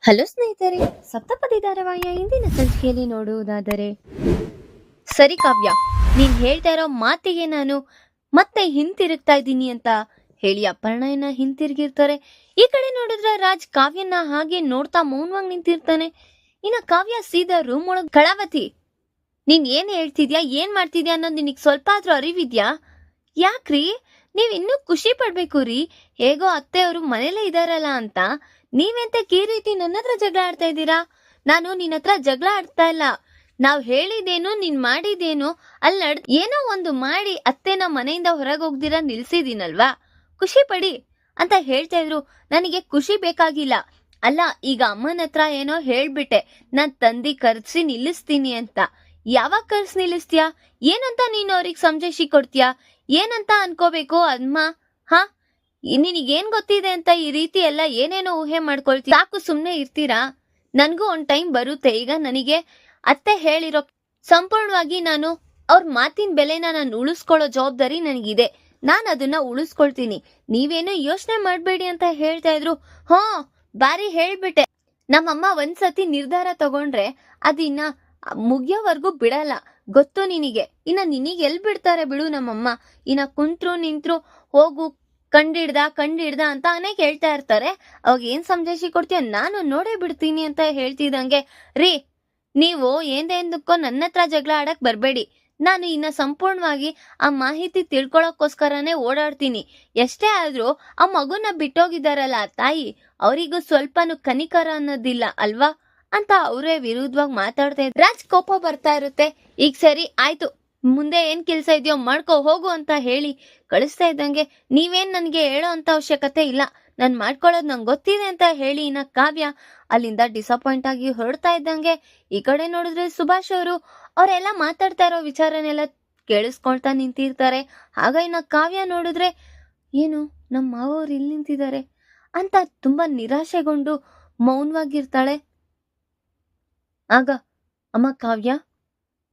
Hello ಸ್ನೇಹಿತರೆ, ಸಪ್ತಪದಿ ಧಾರಾವಾಹಿಯ ಇಂದಿನ ಸಂಚಿಕೆಯಲ್ಲಿ ನೋಡುವುದಾದರೆ, ಸರಿ ಕಾವ್ಯ, ನೀನ್ ಹೇಳ್ತಾ ಇರೋ ಮಾತಿಗೆ ನಾನು ಮತ್ತೆ ಹಿಂತಿರುಗ್ತಾ ಇದ್ದೀನಿ ಅಂತ ಹೇಳಿ ಅಪರ್ಣಯನ್ನ ಹಿಂತಿರುಗಿರ್ತಾರೆ. ಈ ಕಡೆ ನೋಡಿದ್ರೆ ರಾಜ್ ಕಾವ್ಯನ ಹಾಗೆ ನೋಡ್ತಾ ಮೌನವಾಗಿ ನಿಂತಿರ್ತಾನೆ. ಇನ್ನ ಕಾವ್ಯ ಸೀದಾ ರೂಮ್ ಒಳಗ್, ಕಳಾವತಿ, ನೀನ್ ಏನ್ ಹೇಳ್ತಿದ್ಯಾ, ಏನ್ ಮಾಡ್ತಿದ್ಯಾ ಅನ್ನೋದು ನಿನಗ್ ಸ್ವಲ್ಪ ಆದ್ರೂ ಅರಿವಿದ್ಯಾ? ಯಾಕ್ರಿ ನೀವ್ ಇನ್ನೂ ಖುಷಿ ಪಡ್ಬೇಕು ರೀ, ಹೇಗೋ ಅತ್ತೆಯವರು ಮನೇಲೇ ಇದಾರಲ್ಲ ಅಂತ. ನೀವೆಂತಕ್ಕೆ ಈ ರೀತಿ ನನ್ನ ಹತ್ರ ಜಗಳ ಆಡ್ತಾ ಇದ್ದೀರಾ? ನಾನು ನಿನ್ನ ಹತ್ರ ಜಗಳ ಆಡ್ತಾ ಇಲ್ಲ. ನಾವ್ ಹೇಳಿದೇನು, ನೀನ್ ಮಾಡಿದೇನು ಅಲ್ಲಿ ಏನೋ ಒಂದು ಮಾಡಿ ಅತ್ತೆನ ಮನೆಯಿಂದ ಹೊರಗೆ ಹೋಗ್ದಿರಾ ನಿಲ್ಸಿದೀನಲ್ವಾ, ಖುಷಿ ಪಡಿ ಅಂತ ಹೇಳ್ತಾ ಇದ್ರು. ನನಗೆ ಖುಷಿ ಬೇಕಾಗಿಲ್ಲ. ಅಲ್ಲ, ಈಗ ಅಮ್ಮನ ಹತ್ರ ಏನೋ ಹೇಳ್ಬಿಟ್ಟೆ, ನಾನ್ ತಂದಿ ಕರ್ಸಿ ನಿಲ್ಲಿಸ್ತೀನಿ ಅಂತ. ಯಾವಾಗ ಕರ್ಸಿ ನಿಲ್ಲಿಸ್ತೀಯಾ? ಏನಂತ ನೀನು ಅವ್ರಿಗೆ ಸಂಜಾಯಿಷಿ ಕೊಡ್ತೀಯಾ? ಏನಂತ ಅನ್ಕೋಬೇಕು ಅಮ್ಮ? ಹಾ, ನಿನಗೇನ್ ಗೊತ್ತಿದೆ ಅಂತ ಈ ರೀತಿ ಎಲ್ಲ ಏನೇನೋ ಊಹೆ ಮಾಡ್ಕೊಳ್ತೀವಿ. ಸಾಕು, ಸುಮ್ನೆ ಇರ್ತೀರಾ? ನನ್ಗೂ ಒಂದ್ ಟೈಮ್ ಬರುತ್ತೆ. ಈಗ ನನಗೆ ಅತ್ತೆ ಹೇಳಿರೋ ಸಂಪೂರ್ಣವಾಗಿ ನಾನು ಅವ್ರ ಮಾತಿನ ಬೆಲೆನ ನಾನು ಉಳಿಸ್ಕೊಳ್ಳೋ ಜವಾಬ್ದಾರಿ ನನಗಿದೆ. ನಾನು ಅದನ್ನ ಉಳಿಸ್ಕೊಳ್ತೀನಿ. ನೀವೇನು ಯೋಚನೆ ಮಾಡ್ಬೇಡಿ ಅಂತ ಹೇಳ್ತಾ ಇದ್ರು. ಹಾ, ಬಾರಿ ಹೇಳ್ಬಿಟ್ಟೆ. ನಮ್ಮಮ್ಮ ಒಂದ್ಸತಿ ನಿರ್ಧಾರ ತಗೊಂಡ್ರೆ ಅದಿನ್ನ ಮುಗಿಯೋವರೆಗೂ ಬಿಡಲ್ಲ, ಗೊತ್ತು ನಿನಗೆ. ಇನ್ನ ನಿನಗೆ ಎಲ್ ಬಿಡ್ತಾರೆ ಬಿಡು ನಮ್ಮಮ್ಮ. ಇನ್ನ ಕುಂತ್ರು ನಿಂತ್ರು ಹೋಗು ಕಂಡಿಡ್ದ ಅಂತ ಅನೇಕ ಹೇಳ್ತಾ ಇರ್ತಾರೆ. ಅವಾಗ ಏನ್ ಸಂಜಾಯಿಷಿ ಕೊಡ್ತೀಯ? ನಾನು ನೋಡೇ ಬಿಡ್ತೀನಿ ಅಂತ ಹೇಳ್ತಿದ್ದಂಗೆ, ರೀ ನೀವು ಏನೇಂದಕ್ಕೋ ನನ್ನ ಹತ್ರ ಜಗಳ ಆಡಕ್ ಬರ್ಬೇಡಿ. ನಾನು ಇನ್ನ ಸಂಪೂರ್ಣವಾಗಿ ಆ ಮಾಹಿತಿ ತಿಳ್ಕೊಳಕ್ಕೋಸ್ಕರನೇ ಓಡಾಡ್ತೀನಿ. ಎಷ್ಟೇ ಆದ್ರೂ ಆ ಮಗುನ ಬಿಟ್ಟೋಗಿದಾರಲ್ಲ ತಾಯಿ, ಅವರಿಗೂ ಸ್ವಲ್ಪನೂ ಕನಿಕರ ಅನ್ನೋದಿಲ್ಲ ಅಲ್ವಾ ಅಂತ ಅವರೇ ವಿರುದ್ಧವಾಗಿ ಮಾತಾಡ್ತಾ ಇದ್ರು. ರಾಜ್ ಕೋಪ ಬರ್ತಾ ಇರುತ್ತೆ. ಈಗ ಸರಿ ಆಯ್ತು, ಮುಂದೆ ಏನ್ ಕೆಲ್ಸ ಇದೆಯೋ ಮಾಡ್ಕೋ ಹೋಗು ಅಂತ ಹೇಳಿ ಕಳಿಸ್ತಾ ಇದ್ದಂಗೆ, ನೀವೇನ್ ನನ್ಗೆ ಹೇಳೋ ಅಂತ ಅವಶ್ಯಕತೆ ಇಲ್ಲ, ನಾನ್ ಮಾಡ್ಕೊಳ್ಳೋದು ನಂಗೆ ಗೊತ್ತಿದೆ ಅಂತ ಹೇಳಿ ಇನ್ನ ಕಾವ್ಯ ಅಲ್ಲಿಂದ ಡಿಸಪಾಯಿಂಟ್ ಆಗಿ ಹೊರಡ್ತಾ ಇದ್ದಂಗೆ, ಈ ಕಡೆ ನೋಡಿದ್ರೆ ಸುಭಾಷ್ ಅವರು ಅವರೆಲ್ಲ ಮಾತಾಡ್ತಾ ಇರೋ ವಿಚಾರನೆಲ್ಲ ಕೇಳಿಸ್ಕೊಳ್ತಾ ನಿಂತಿರ್ತಾರೆ. ಆಗ ಇನ್ನ ಕಾವ್ಯ ನೋಡಿದ್ರೆ, ಏನು ನಮ್ಮ ಮಾವವ್ರು ಇಲ್ಲಿ ನಿಂತಿದ್ದಾರೆ ಅಂತ ತುಂಬಾ ನಿರಾಶೆಗೊಂಡು ಮೌನವಾಗಿರ್ತಾಳೆ. ಆಗ, ಅಮ್ಮ ಕಾವ್ಯ,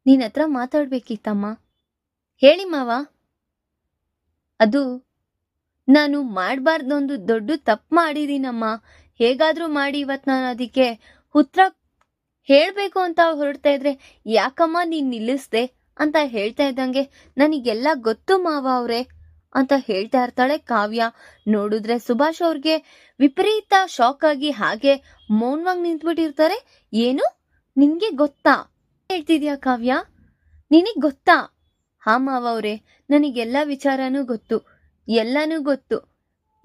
ನಿನ್ನ ಹತ್ರ ಮಾತಾಡ್ಬೇಕಿತ್ತಮ್ಮ. ಹೇಳಿ ಮಾವ. ಅದು ನಾನು ಮಾಡಬಾರ್ದೊಂದು ದೊಡ್ಡ ತಪ್ಪು ಮಾಡಿದೀನಮ್ಮ. ಹೇಗಾದ್ರೂ ಮಾಡಿ ಇವತ್ತು ನಾನು ಅದಕ್ಕೆ ಉತ್ತರ ಹೇಳ್ಬೇಕು ಅಂತ ಹೊರಡ್ತಾ ಇದ್ರೆ, ಯಾಕಮ್ಮ ನೀನ್ ನಿಲ್ಲಿಸ್ದೆ ಅಂತ ಹೇಳ್ತಾ ಇದ್ದಂಗೆ, ನನಗೆಲ್ಲ ಗೊತ್ತು ಮಾವ ಅವ್ರೆ ಅಂತ ಹೇಳ್ತಾ ಇರ್ತಾಳೆ ಕಾವ್ಯ. ನೋಡಿದ್ರೆ ಸುಭಾಷ್ ಅವ್ರಿಗೆ ವಿಪರೀತ ಶಾಕ್ ಆಗಿ ಹಾಗೆ ಮೌನವಾಗಿ ನಿಂತ್ಬಿಟ್ಟಿರ್ತಾರೆ. ಏನು, ನಿನ್ಗೆ ಗೊತ್ತಾ? ಹೇಳ್ತಿದ್ಯಾ ಕಾವ್ಯ, ನಿನಗ್ ಗೊತ್ತಾ? ಹಾ ಮಾವ ಅವ್ರೆ, ನನಗೆಲ್ಲ ವಿಚಾರನೂ ಗೊತ್ತು, ಎಲ್ಲನೂ ಗೊತ್ತು.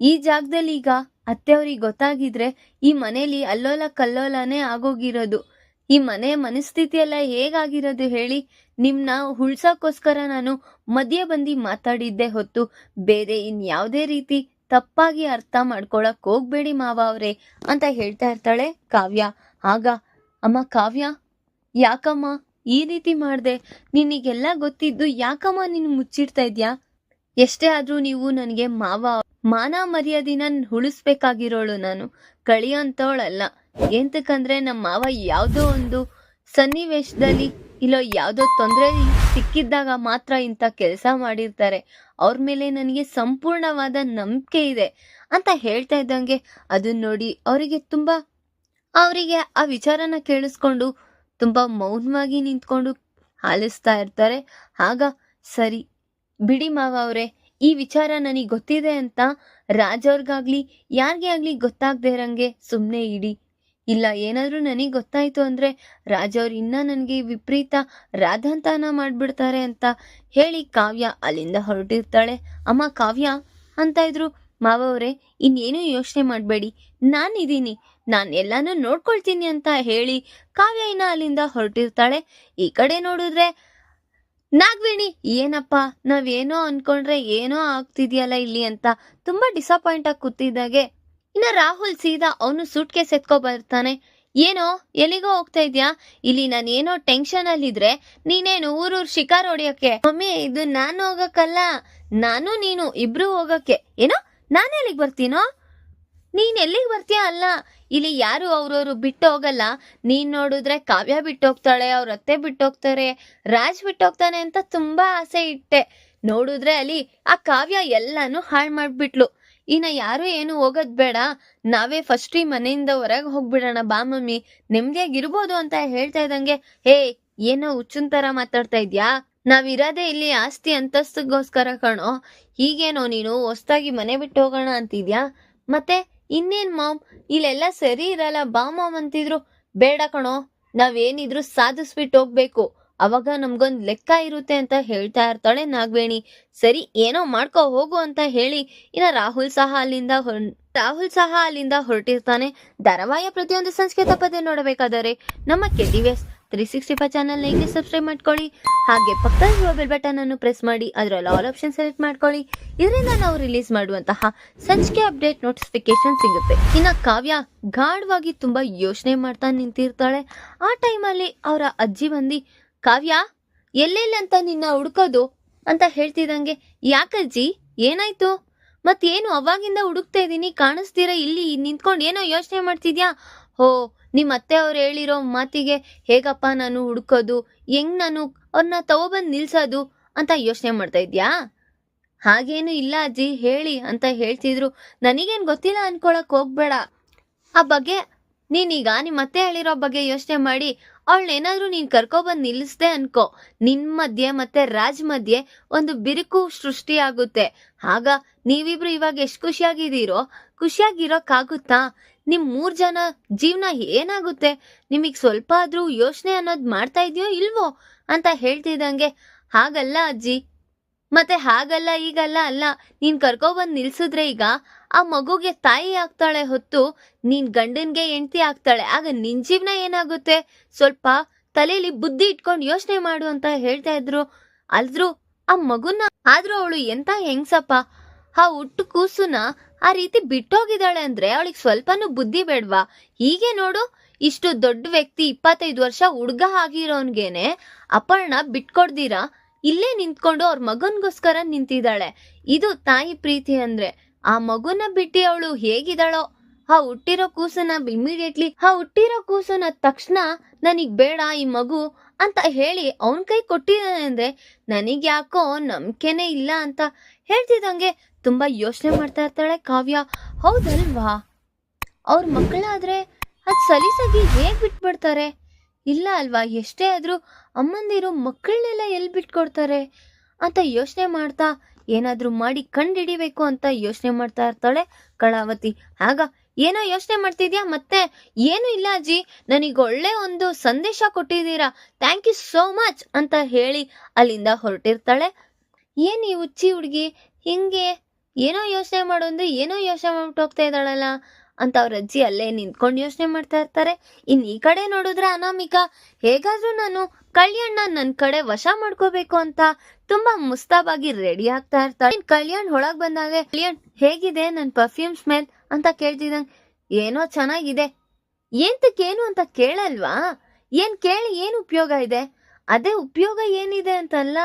ಈ ಜಾಗದಲ್ಲಿ ಈಗ ಅತ್ತೆಯವ್ರಿಗೆ ಗೊತ್ತಾಗಿದ್ರೆ ಈ ಮನೇಲಿ ಅಲ್ಲೋಲ ಕಲ್ಲೋಲನೇ ಆಗೋಗಿರೋದು. ಈ ಮನೆ ಮನಸ್ಥಿತಿ ಎಲ್ಲ ಹೇಗಾಗಿರೋದು ಹೇಳಿ? ನಿಮ್ನ ಉಳ್ಸಕ್ಕೋಸ್ಕರ ನಾನು ಮಧ್ಯೆ ಬಂದು ಮಾತಾಡಿದ್ದೆ ಹೊತ್ತು ಬೇರೆ ಇನ್ಯಾವುದೇ ರೀತಿ ತಪ್ಪಾಗಿ ಅರ್ಥ ಮಾಡ್ಕೊಳಕ್ ಹೋಗ್ಬೇಡಿ ಮಾವ ಅವ್ರೆ ಅಂತ ಹೇಳ್ತಾ ಇರ್ತಾಳೆ ಕಾವ್ಯ. ಆಗ, ಅಮ್ಮ ಕಾವ್ಯ, ಯಾಕಮ್ಮ ಈ ರೀತಿ ಮಾಡ್ದೆ? ನಿನಗೆಲ್ಲ ಗೊತ್ತಿದ್ದು ಯಾಕಮ್ಮ ನೀನು ಮುಚ್ಚಿಡ್ತಾ ಇದ್ಯಾ? ಎಷ್ಟೇ ಆದ್ರೂ ನೀವು ನನಗೆ ಮಾವ, ಮಾನ ಮರ್ಯಾದಿನ ಉಳಿಸ್ಬೇಕಾಗಿರೋಳು ನಾನು, ಕಳಿಯೋಂತವಳಲ್ಲ. ಎಂತಕ್ಕಂದ್ರೆ ನಮ್ಮ ಮಾವ ಯಾವುದೋ ಒಂದು ಸನ್ನಿವೇಶದಲ್ಲಿ ಇಲ್ಲೋ ಯಾವುದೋ ತೊಂದರೆ ಸಿಕ್ಕಿದ್ದಾಗ ಮಾತ್ರ ಇಂಥ ಕೆಲಸ ಮಾಡಿರ್ತಾರೆ. ಅವ್ರ ಮೇಲೆ ನನಗೆ ಸಂಪೂರ್ಣವಾದ ನಂಬಿಕೆ ಇದೆ ಅಂತ ಹೇಳ್ತಾ ಇದ್ದಂಗೆ, ಅದನ್ನ ನೋಡಿ ಅವರಿಗೆ ಆ ವಿಚಾರನ ಕೇಳಿಸ್ಕೊಂಡು ತುಂಬಾ ಮೌನವಾಗಿ ನಿಂತ್ಕೊಂಡು ಆಲಿಸ್ತಾ ಇರ್ತಾರೆ. ಆಗ, ಸರಿ ಬಿಡಿ ಮಾವ ಅವ್ರೆ, ಈ ವಿಚಾರ ನನಗೆ ಗೊತ್ತಿದೆ ಅಂತ ರಾಜ್ ಅವ್ರಿಗಾಗ್ಲಿ ಯಾರಿಗೆ ಆಗ್ಲಿ ಗೊತ್ತಾಗ್ದೇ ಇರಂಗೆ ಸುಮ್ಮನೆ ಇಡಿ. ಇಲ್ಲ, ಏನಾದ್ರೂ ನನಗೆ ಗೊತ್ತಾಯ್ತು ಅಂದ್ರೆ ರಾಜ್ ಅವ್ರು ಇನ್ನ ನನಗೆ ವಿಪರೀತ ರಾಧಾಂತನ ಮಾಡ್ಬಿಡ್ತಾರೆ ಅಂತ ಹೇಳಿ ಕಾವ್ಯ ಅಲ್ಲಿಂದ ಹೊರಟಿರ್ತಾಳೆ. ಅಮ್ಮ ಕಾವ್ಯ ಅಂತ ಇದ್ರು. ಮಾವ ಅವ್ರೆ, ಇನ್ನೇನು ಯೋಚನೆ ಮಾಡಬೇಡಿ, ನಾನಿದ್ದೀನಿ, ನಾನು ಎಲ್ಲಾನು ನೋಡ್ಕೊಳ್ತೀನಿ ಅಂತ ಹೇಳಿ ಕಾವ್ಯ ಇನ್ನ ಅಲ್ಲಿಂದ ಹೊರಟಿರ್ತಾಳೆ. ಈ ಕಡೆ ನೋಡಿದ್ರೆ ನಾಗವೇಣಿ, ಏನಪ್ಪ ನಾವೇನೋ ಅನ್ಕೊಂಡ್ರೆ ಏನೋ ಆಗ್ತಿದ್ಯಲ್ಲ ಇಲ್ಲಿ ಅಂತ ತುಂಬಾ ಡಿಸಪಾಯಿಂಟ್ ಆಗಿ ಕೂತಿದ್ದಾಗೆ, ಇನ್ನ ರಾಹುಲ್ ಸೀದಾ ಅವನು ಸೂಟ್ ಕೇಸ್ ಎತ್ಕೊ ಬರ್ತಾನೆ. ಏನೋ ಎಲ್ಲಿಗೋ ಹೋಗ್ತಾ ಇದ್ಯಾ? ಇಲ್ಲಿ ನಾನು ಏನೋ ಟೆನ್ಷನ್ ಅಲ್ಲಿದ್ರೆ ನೀನೇನು ಊರೂರ್ ಶಿಕಾರ್ ಹೊಡಿಯಕ್ಕೆ? ಮಮ್ಮಿ, ಇದು ನಾನು ಹೋಗಕ್ಕಲ್ಲ, ನಾನು ನೀನು ಇಬ್ರು ಹೋಗಕ್ಕೆ. ಏನೋ ನಾನು ಎಲ್ಲಿಗೆ ಬರ್ತೀನೋ? ನೀನ್ ಎಲ್ಲಿಗೆ ಬರ್ತೀಯ? ಅಲ್ಲ, ಇಲ್ಲಿ ಯಾರು ಅವ್ರವ್ರು ಬಿಟ್ಟು ಹೋಗಲ್ಲ. ನೀನ್ ನೋಡಿದ್ರೆ ಕಾವ್ಯ ಬಿಟ್ಟೋಗ್ತಾಳೆ, ಅವ್ರ ಅತ್ತೆ ಬಿಟ್ಟೋಗ್ತಾರೆ, ರಾಜ್ ಬಿಟ್ಟೋಗ್ತಾನೆ ಅಂತ ತುಂಬಾ ಆಸೆ ಇಟ್ಟೆ. ನೋಡಿದ್ರೆ ಅಲ್ಲಿ ಆ ಕಾವ್ಯ ಎಲ್ಲಾನು ಹಾಳು ಮಾಡ್ಬಿಟ್ಲು. ಇನ್ನ ಯಾರು ಏನು ಹೋಗೋದ್ ಬೇಡ, ನಾವೇ ಫಸ್ಟ್ ಈ ಮನೆಯಿಂದ ಹೊರಗೆ ಹೋಗ್ಬಿಡೋಣ ಬಾ ಮಮ್ಮಿ, ನೆಮ್ಮದಿಯಾಗಿರ್ಬೋದು ಅಂತ ಹೇಳ್ತಾ ಇದ್ದಂಗೆ, ಹೇ ಏನೋ ಹುಚ್ಚುನ್ ತರ ಮಾತಾಡ್ತಾ ಇದ್ಯಾ, ನಾವಿರೋದೇ ಇಲ್ಲಿ ಆಸ್ತಿ ಅಂತಸ್ತಿಗೋಸ್ಕರ ಕಣೋ, ಹೀಗೇನೋ ನೀನು ಹೊಸ್ದಾಗಿ ಮನೆ ಬಿಟ್ಟು ಹೋಗೋಣ ಅಂತಿದ್ಯಾ, ಮತ್ತೆ ಇನ್ನೇನ್ ಮಾಮ್ ಇಲ್ಲೆಲ್ಲ ಸರಿ ಇರಲ್ಲ ಬಾ ಮಾಮ್ ಅಂತಿದ್ರು, ಬೇಡ ಕಣೋ ನಾವೇನಿದ್ರು ಸಾಧಿಸ್ಬಿಟ್ಟು ಹೋಗ್ಬೇಕು, ಅವಾಗ ನಮ್ಗೊಂದ್ ಲೆಕ್ಕ ಇರುತ್ತೆ ಅಂತ ಹೇಳ್ತಾ ಇರ್ತಾಳೆ ನಾಗವೇಣಿ. ಸರಿ ಏನೋ ಮಾಡ್ಕೊ ಹೋಗು ಅಂತ ಹೇಳಿ ಇನ್ನ ರಾಹುಲ್ ಸಹ ಅಲ್ಲಿಂದ ಹೊರಟಿರ್ತಾನೆ. ಧಾರಾವಾಹಿಯ ಪ್ರತಿಯೊಂದು ಸಂಚಿಕೆ ತಪ್ಪದೆ ನೋಡಬೇಕಾದರೆ ನಮ್ಮ KTVS 365 ಚಾನಲ್ ಗೆ ಸಬ್ಸ್ಕ್ರೈಬ್ ಮಾಡ್ಕೊಳ್ಳಿ, ಹಾಗೆ ಪಕ್ಕದಲ್ಲಿರುವ ಬೆಲ್ ಬಟನ್ ಅನ್ನು ಪ್ರೆಸ್ ಮಾಡಿ ಅದರಲ್ಲಿ ಆಲ್ ಆಪ್ಷನ್ ಸೆಲೆಕ್ಟ್ ಮಾಡ್ಕೊಳ್ಳಿ. ಇದರಿಂದ ನಾವು ರಿಲೀಸ್ ಮಾಡುವಂತಹ ಸಂಚಿಕೆ ಅಪ್ಡೇಟ್ ನೋಟಿಫಿಕೇಶನ್ ಸಿಗುತ್ತೆ. ಇನ್ನ ಕಾವ್ಯ ಗಾಢವಾಗಿ ತುಂಬಾ ಯೋಚನೆ ಮಾಡ್ತಾ ನಿಂತಿರ್ತಾಳೆ. ಆ ಟೈಮಲ್ಲಿ ಅವರ ಅಜ್ಜಿ ಬಂದು, ಕಾವ್ಯ ಎಲ್ಲೆಲ್ಲ ಅಂತ ನಿನ್ನ ಹುಡುಕೋದು ಅಂತ ಹೇಳ್ತಿದಂಗೆ, ಯಾಕಜ್ಜಿ ಏನಾಯ್ತು, ಮತ್ತೇನು ಅವಾಗಿಂದ ಹುಡುಕ್ತಾ ಇದ್ದೀನಿ ಕಾಣಿಸ್ತೀರ, ಇಲ್ಲಿ ನಿಂತ್ಕೊಂಡು ಏನೋ ಯೋಚನೆ ಮಾಡ್ತಿದ್ಯಾ, ಹೋ ನಿಮ್ಮ ಅತ್ತೆ ಅವ್ರು ಹೇಳಿರೋ ಮಾತಿಗೆ ಹೇಗಪ್ಪ ನಾನು ಹುಡುಕೋದು, ಹೆಂಗ್ ನಾನು ಅವ್ರನ್ನ ತಗೊಬಂದು ನಿಲ್ಸೋದು ಅಂತ ಯೋಚನೆ ಮಾಡ್ತಾ ಇದ್ಯಾ, ಹಾಗೇನು ಇಲ್ಲ ಅಜ್ಜಿ ಹೇಳಿ ಅಂತ ಹೇಳ್ತಿದ್ರು, ನನಗೇನು ಗೊತ್ತಿಲ್ಲ ಅನ್ಕೊಳಕ್ ಹೋಗ್ಬೇಡ, ಆ ಬಗ್ಗೆ ನೀನೀಗ ನಿಮ್ಮ ಅತ್ತೆ ಹೇಳಿರೋ ಬಗ್ಗೆ ಯೋಚನೆ ಮಾಡಿ ಅವಳನ್ನೇನಾದ್ರೂ ನೀನ್ ಕರ್ಕೊಬಂದು ನಿಲ್ಲಿಸ್ದೆ ಅನ್ಕೋ, ನಿನ್ ಮಧ್ಯೆ ಮತ್ತೆ ರಾಜ್ ಮಧ್ಯೆ ಒಂದು ಬಿರುಕು ಸೃಷ್ಟಿ ಆಗುತ್ತೆ, ಆಗ ನೀವಿಬ್ರು ಇವಾಗ ಎಷ್ಟು ಖುಷಿಯಾಗಿರೋಕ್ಕಾಗುತ್ತಾ, ನಿಮ್ 3 ಜನ ಜೀವನ ಏನಾಗುತ್ತೆ, ನಿಮಗ್ ಸ್ವಲ್ಪ ಆದ್ರೂ ಯೋಚನೆ ಅನ್ನೋದು ಮಾಡ್ತಾ ಇದೆಯೋ ಇಲ್ವೋ ಅಂತ ಹೇಳ್ತಿದ್ದಂಗೆ, ಹಾಗಲ್ಲ ಅಜ್ಜಿ, ಮತ್ತೆ ಹಾಗಲ್ಲ ಈಗಲ್ಲ ಅಲ್ಲ, ನೀನ್ ಕರ್ಕೊಬಂದು ನಿಲ್ಸಿದ್ರೆ ಈಗ ಆ ಮಗುಗೆ ತಾಯಿ ಆಗ್ತಾಳೆ ಹೊತ್ತು ನೀನ್ ಗಂಡನ್ಗೆ ಹೆಂಡತಿ ಆಗ್ತಾಳೆ, ಆಗ ನಿನ್ ಜೀವನ ಏನಾಗುತ್ತೆ, ಸ್ವಲ್ಪ ತಲೆಯಲ್ಲಿ ಬುದ್ಧಿ ಇಟ್ಕೊಂಡು ಯೋಚನೆ ಮಾಡು ಅಂತ ಹೇಳ್ತಾ ಇದ್ರು. ಆದ್ರೂ ಆ ಮಗುನ ಆದ್ರೂ ಅವಳು ಎಂತ ಹೆಂಗ್ಸಪ್ಪ, ಆ ಹುಟ್ಟು ಕೂಸುನ ಆ ರೀತಿ ಬಿಟ್ಟೋಗಿದ್ದಾಳೆ ಅಂದ್ರೆ ಅವಳಿಗೆ ಸ್ವಲ್ಪನೂ ಬುದ್ಧಿ ಬೇಡ್ವಾ, ಹೀಗೆ ನೋಡು ಇಷ್ಟು ದೊಡ್ಡ ವ್ಯಕ್ತಿ 25 ವರ್ಷ ಹುಡ್ಗ ಆಗಿರೋನ್ಗೇನೆ ಅಪರ್ಣ ಬಿಟ್ಕೊಡ್ದಿರಾ ಇಲ್ಲೇ ನಿಂತ್ಕೊಂಡು ಅವ್ರ ಮಗನ್ಗೋಸ್ಕರ ನಿಂತಿದ್ದಾಳೆ, ಇದು ತಾಯಿ ಪ್ರೀತಿ ಅಂದ್ರೆ. ಆ ಮಗುನ ಬಿಟ್ಟು ಅವಳು ಹೇಗಿದ್ದಾಳೋ, ಆ ಹುಟ್ಟಿರೋ ಕೂಸನ ತಕ್ಷಣ ನನಗ್ ಬೇಡ ಈ ಮಗು ಅಂತ ಹೇಳಿ ಅವನ್ ಕೈ ಕೊಟ್ಟಿದ್ದಾನೆ ಅಂದ್ರೆ ನನಗ್ ಯಾಕೋ ನಂಬಿಕೆನೇ ಇಲ್ಲ ಅಂತ ಹೇಳ್ತಿದ್ದಂಗೆ ತುಂಬಾ ಯೋಚನೆ ಮಾಡ್ತಾ ಇರ್ತಾಳೆ ಕಾವ್ಯ. ಹೌದಲ್ವಾ, ಅವ್ರ ಮಕ್ಕಳಾದ್ರೆ ಅದ್ ಸಲೀಸಾಗಿ ಹೇಗ್ ಬಿಟ್ಬಿಡ್ತಾರೆ, ಇಲ್ಲ ಅಲ್ವಾ, ಎಷ್ಟೇ ಆದ್ರೂ ಅಮ್ಮಂದಿರು ಮಕ್ಕಳನ್ನೆಲ್ಲ ಎಲ್ಲಿ ಬಿಟ್ಕೊಡ್ತಾರೆ ಅಂತ ಯೋಚನೆ ಮಾಡ್ತಾ ಏನಾದ್ರೂ ಮಾಡಿ ಕಂಡಿಡಿಬೇಕು ಅಂತ ಯೋಚನೆ ಮಾಡ್ತಾ ಇರ್ತಾಳೆ ಕಳಾವತಿ. ಆಗ ಏನೋ ಯೋಚನೆ ಮಾಡ್ತಿದ್ಯಾ, ಮತ್ತೆ ಏನು ಇಲ್ಲ ಅಜ್ಜಿ, ನನಗೆ ಒಳ್ಳೆ ಒಂದು ಸಂದೇಶ ಕೊಟ್ಟಿದ್ದೀರಾ, ಥ್ಯಾಂಕ್ ಯು ಸೋ ಮಚ್ ಅಂತ ಹೇಳಿ ಅಲ್ಲಿಂದ ಹೊರಟಿರ್ತಾಳೆ. ಏನ್ ಈ ಹುಚ್ಚಿ ಹುಡುಗಿ ಹಿಂಗೆ ಏನೋ ಯೋಚನೆ ಮಾಡು ಅಂದ್ರೆ ಏನೋ ಯೋಚನೆ ಮಾಡ್ಬಿಟ್ಟು ಹೋಗ್ತಾ ಇದ್ದಾಳಲ್ಲ ಅಂತ ಅವ್ರ ಅಜ್ಜಿ ಅಲ್ಲೇ ನಿಂತ್ಕೊಂಡು ಯೋಚನೆ ಮಾಡ್ತಾ ಇರ್ತಾರೆ. ಈ ಕಡೆ ನೋಡಿದ್ರೆ ಅನಾಮಿಕಾ ಹೇಗಾದ್ರೂ ನಾನು ಕಲ್ಯಾಣ್ನ ನನ್ ಕಡೆ ವಶ ಮಾಡ್ಕೋಬೇಕು ಅಂತ ತುಂಬಾ ಮುಸ್ತಾಬಾಗಿ ರೆಡಿ ಆಗ್ತಾ ಇರ್ತಾಳೆ. ಕಲ್ಯಾಣ್ ಒಳಗ್ ಬಂದಾಗ, ಕಲ್ಯಾಣ್ ಹೇಗಿದೆ ನನ್ ಪರ್ಫ್ಯೂಮ್ ಸ್ಮೆಲ್ ಅಂತ ಕೇಳ್ತಿದಂಗ, ಏನೋ ಚೆನ್ನಾಗಿದೆ, ಏಂತಕ್ಕೇನು ಅಂತ ಕೇಳಲ್ವಾ, ಏನ್ ಕೇಳಿ ಏನ್ ಉಪಯೋಗ ಇದೆ, ಅದೇ ಉಪಯೋಗ ಏನಿದೆ ಅಂತಲ್ಲ,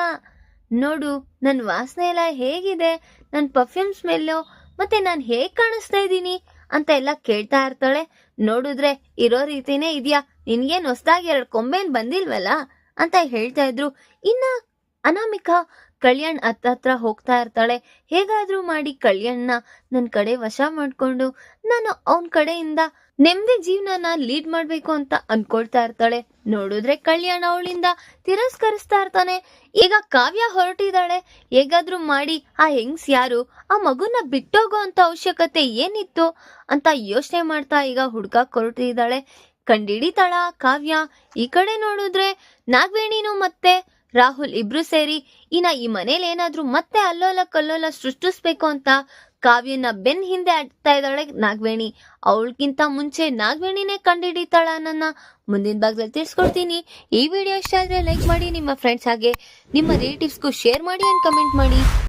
ನೋಡು ನನ್ ವಾಸನೆ ಎಲ್ಲ ಹೇಗಿದೆ, ನನ್ ಪರ್ಫ್ಯೂಮ್ ಸ್ಮೆಲ್ಲು, ಮತ್ತೆ ನಾನ್ ಹೇಗ್ ಕಾಣಿಸ್ತಾ ಇದ್ದೀನಿ ಅಂತ ಎಲ್ಲ ಕೇಳ್ತಾ ಇರ್ತಾಳೆ. ನೋಡಿದ್ರೆ ಇರೋ ರೀತಿನೇ ಇದ್ಯಾ, ನಿನ್ಗೇನ್ ಹೊಸ್ದಾಗಿ 2 ಕೊಂಬೇನ್ ಬಂದಿಲ್ವಲ್ಲ ಅಂತ ಹೇಳ್ತಾ ಇದ್ರು. ಇನ್ನ ಅನಾಮಿಕಾ ಕಲ್ಯಾಣ್ ಹತ್ರ ಹೋಗ್ತಾ ಇರ್ತಾಳೆ. ಹೇಗಾದ್ರೂ ಮಾಡಿ ಕಲ್ಯಾಣ್ನ ನನ್ ಕಡೆ ವಶ ಮಾಡ್ಕೊಂಡು ನಾನು ಅವನ್ ಕಡೆಯಿಂದ ನೆಮ್ಮದಿ ಜೀವನನ ಲೀಡ್ ಮಾಡ್ಬೇಕು ಅಂತ ಅನ್ಕೊಳ್ತಾ ಇರ್ತಾಳೆ. ನೋಡಿದ್ರೆ ಕಲ್ಯಾಣ್ ಅವಳಿಂದ ತಿರಸ್ಕರಿಸ್ತಾ ಇರ್ತಾನೆ. ಈಗ ಕಾವ್ಯ ಹೊರಟಿದ್ದಾಳೆ, ಹೇಗಾದ್ರೂ ಮಾಡಿ ಆ ಹೆಂಗ್ಸ್ ಯಾರು, ಆ ಮಗುನ ಬಿಟ್ಟೋಗೋ ಅಂತ ಅವಶ್ಯಕತೆ ಏನಿತ್ತು ಅಂತ ಯೋಚನೆ ಮಾಡ್ತಾ ಈಗ ಹುಡ್ಕಕ್ ಹೊರಟಿದ್ದಾಳೆ. ಕಂಡಿಡಿತಾಳ ಕಾವ್ಯ. ಈ ಕಡೆ ನೋಡಿದ್ರೆ ನಾಗವೇಣಿನು ಮತ್ತೆ ರಾಹುಲ್ ಇಬ್ರು ಸೇರಿ ಇನ್ನ ಈ ಮನೇಲಿ ಏನಾದ್ರೂ ಮತ್ತೆ ಅಲ್ಲೋಲ ಕಲ್ಲೋಲ ಸೃಷ್ಟಿಸ್ಬೇಕು ಅಂತ ಕಾವ್ಯನ ಬೆನ್ ಹಿಂದೆ ಆಡ್ತಾ ಇದ್ದಾಳೆ ನಾಗವೇಣಿ. ಅವಳಕ್ಕಿಂತ ಮುಂಚೆ ನಾಗವೇಣಿನೇ ಕಂಡಿಡಿತಾಳ ನನ್ನ ಮುಂದಿನ ಭಾಗದಲ್ಲಿ ತಿಳಿಸ್ಕೊಡ್ತೀನಿ. ಈ ವಿಡಿಯೋ ಇಷ್ಟ ಆದ್ರೆ ಲೈಕ್ ಮಾಡಿ, ನಿಮ್ಮ ಫ್ರೆಂಡ್ಸ್ ಹಾಗೆ ನಿಮ್ಮ ರಿಲೇಟಿವ್ಸ್ಗೂ ಶೇರ್ ಮಾಡಿ ಅಂಡ್ ಕಮೆಂಟ್ ಮಾಡಿ.